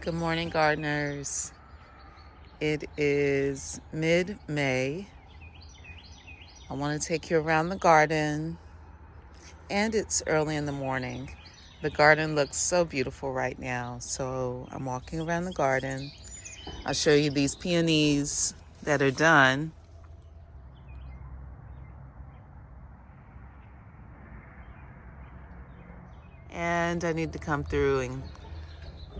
Good morning, gardeners. It is mid-May. I want to take you around the garden, and it's early in the morning. The garden looks so beautiful right now, so I'm walking around the garden. I'll show you these peonies that are done. And I need to come through and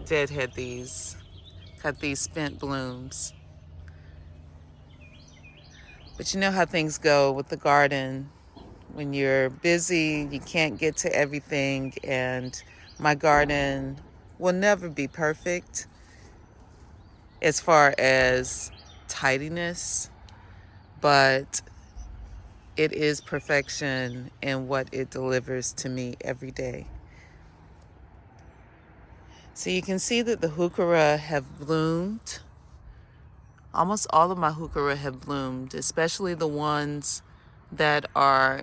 deadhead these, cut these spent blooms. But you know how things go with the garden. When you're busy, you can't get to everything, and my garden will never be perfect as far as tidiness, but it is perfection in what it delivers to me every day. So you can see that the heuchera have bloomed. Almost all of my heuchera have bloomed, especially the ones that are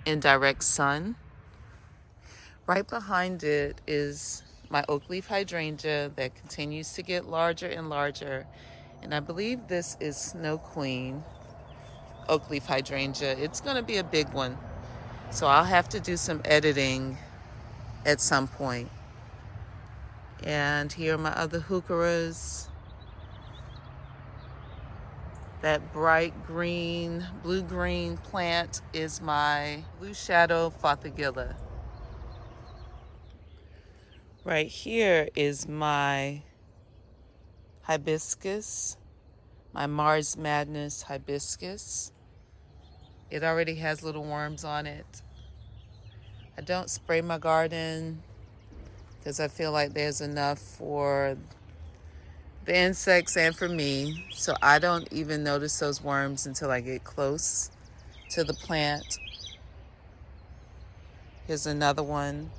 in direct sun. Right behind it is my oak leaf hydrangea that continues to get larger and larger. And I believe this is Snow Queen oak leaf hydrangea. It's going to be a big one. So I'll have to do some editing at some point. And here are my other heucheras. That bright green, blue-green plant is my blue shadow fothergilla. Right here is my hibiscus, my Mars Madness hibiscus. It already has little worms on it. I don't spray my garden because I feel like there's enough for the insects and for me. So I don't even notice those worms until I get close to the plant. Here's another one.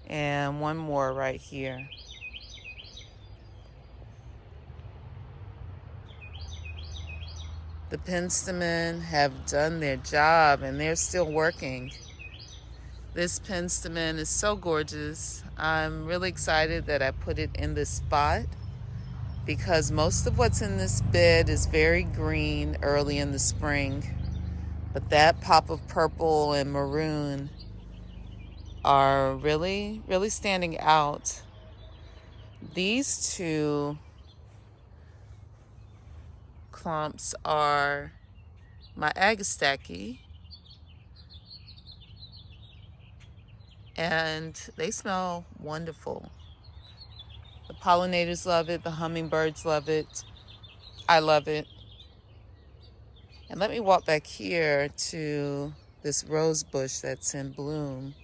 And one more right here. The penstemon have done their job and they're still working. This penstemon is so gorgeous. I'm really excited that I put it in this spot because most of what's in this bed is very green early in the spring. But that pop of purple and maroon are really, really standing out. These two clumps are my AGASTACHE, and they smell wonderful. The pollinators love it, the hummingbirds love it, I love it. And let me walk back here to this rose bush that's in bloom.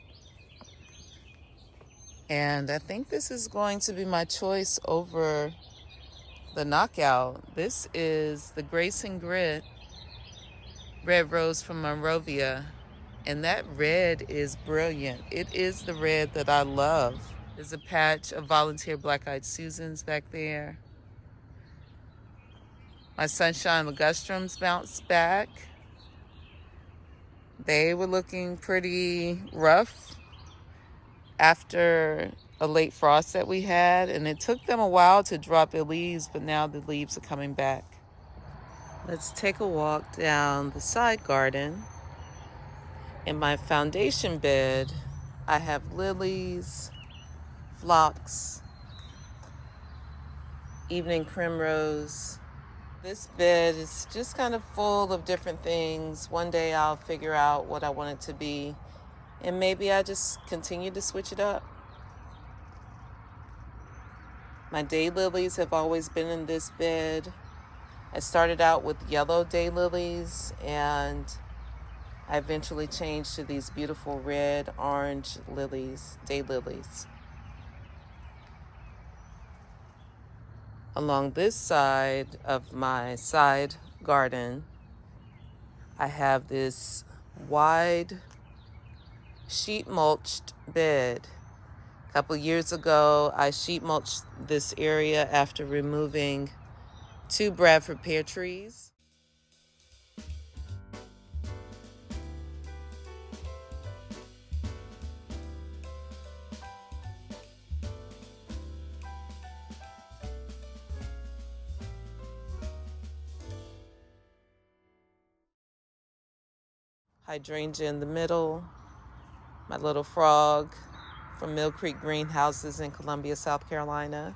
And I think this is going to be my choice over the knockout. This is the Grace and Grit red rose from Monrovia. And that red is brilliant. It is the red that I love. There's a patch of volunteer black-eyed Susans back there. My sunshine ligustrums bounced back. They were looking pretty rough after a late frost that we had, and it took them a while to drop their leaves, but now the leaves are coming back. Let's take a walk down the side garden. In my foundation bed, I have lilies, phlox, evening primrose. This bed is just kind of full of different things. One day I'll figure out what I want it to be, and maybe I just continue to switch it up. My daylilies have always been in this bed. I started out with yellow daylilies, and I eventually changed to these beautiful red, orange lilies, daylilies. Along this side of my side garden, I have this wide sheet mulched bed. A couple years ago, I sheet mulched this area after removing 2 Bradford pear trees. hydrangea in the middle, my little frog from Mill Creek Greenhouses in Columbia, South Carolina.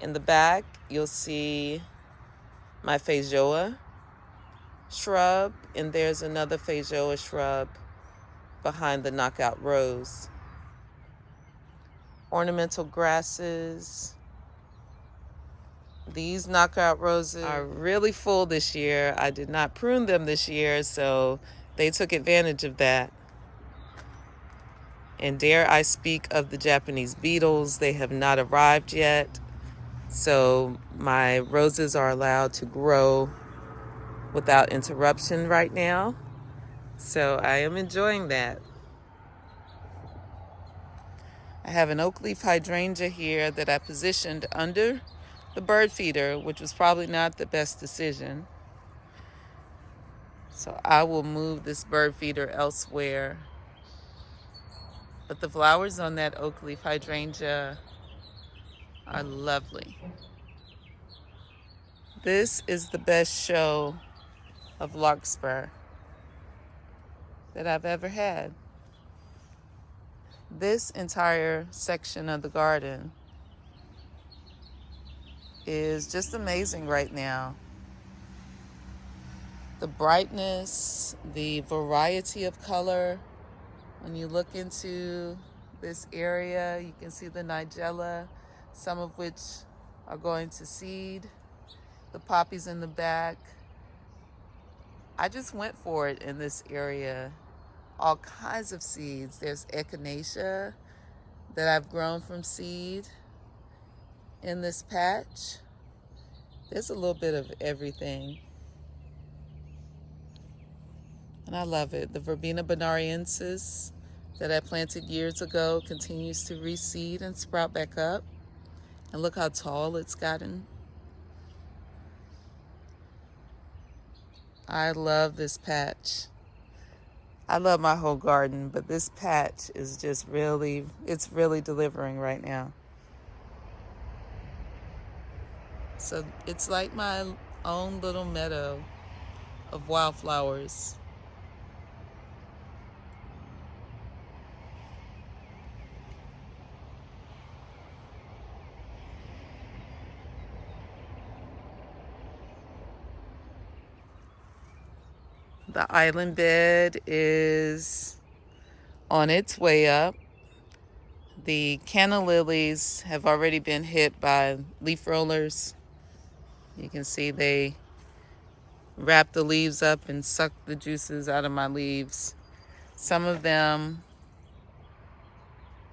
In the back, you'll see my feijoa shrub, and there's another feijoa shrub behind the knockout rose. Ornamental grasses. These knockout roses are really full this year. I did not prune them this year, so they took advantage of that. And dare I speak of the Japanese beetles, they have not arrived yet. So my roses are allowed to grow without interruption right now. So I am enjoying that. I have an oak leaf hydrangea here that I positioned under the bird feeder, which was probably not the best decision. So I will move this bird feeder elsewhere. But the flowers on that oak leaf hydrangea are lovely. This is the best show of larkspur that I've ever had. This entire section of the garden is just amazing right now. The brightness, the variety of color. When you look into this area, you can see the nigella, some of which are going to seed. The poppies in the back. I just went for it in this area. All kinds of seeds. There's echinacea that I've grown from seed in this patch. There's a little bit of everything. And I love it. The Verbena bonariensis that I planted years ago continues to reseed and sprout back up. And look how tall it's gotten. I love this patch. I love my whole garden, but this patch is just really, it's really delivering right now. So it's like my own little meadow of wildflowers. The island bed is on its way up. The canna lilies have already been hit by leaf rollers. You can see they wrap the leaves up and suck the juices out of my leaves. Some of them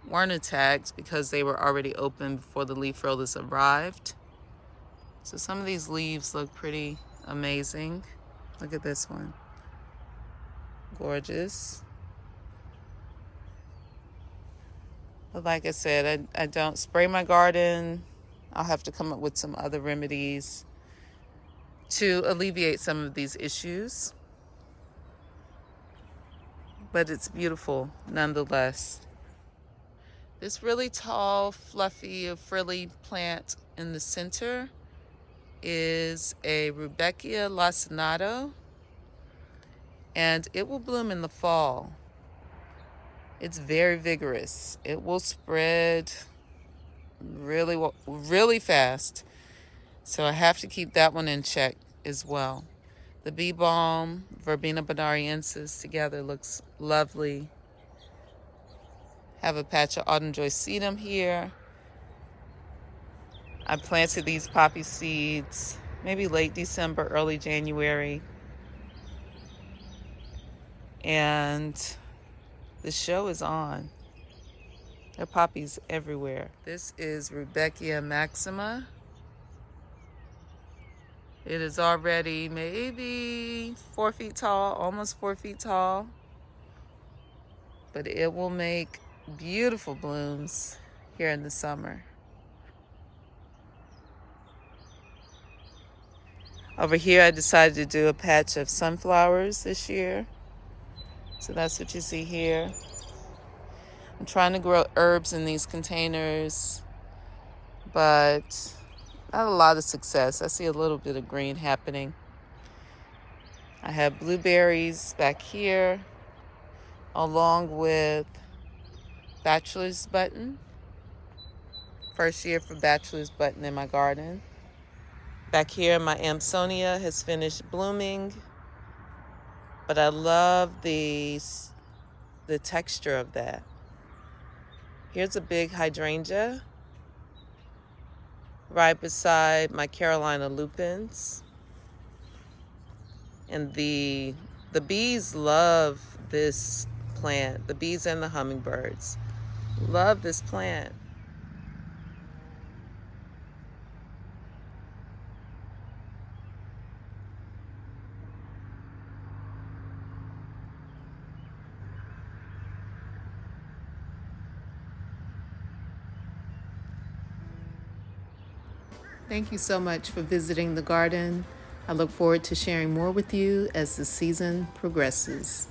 weren't attacked because they were already open before the leaf rollers arrived. So some of these leaves look pretty amazing. Look at this one. Gorgeous. But like I said, I don't spray my garden. I'll have to come up with some other remedies to alleviate some of these issues. But it's beautiful nonetheless. This really tall, fluffy, frilly plant in the center is a RUDBECKIA LACINATA. And it will bloom in the fall. It's very vigorous. It will spread really fast. So I have to keep that one in check as well. The bee balm, Verbena bonariensis together looks lovely. Have a patch of autumn joy sedum here. I planted these poppy seeds maybe late December, early January. And the show is on. There are poppies everywhere. This is Rudbeckia maxima. It is already maybe 4 feet tall, almost 4 feet tall. But it will make beautiful blooms here in the summer. Over here, I decided to do a patch of sunflowers this year. So that's what you see here. I'm trying to grow herbs in these containers, but not a lot of success. I see a little bit of green happening. I have blueberries back here, along with bachelor's button. First year for bachelor's button in my garden. Back here, my Amsonia has finished blooming, but I love the texture of that. Here's a big hydrangea right beside my Carolina lupins. And the bees love this plant. The bees and the hummingbirds love this plant. Thank you so much for visiting the garden. I look forward to sharing more with you as the season progresses.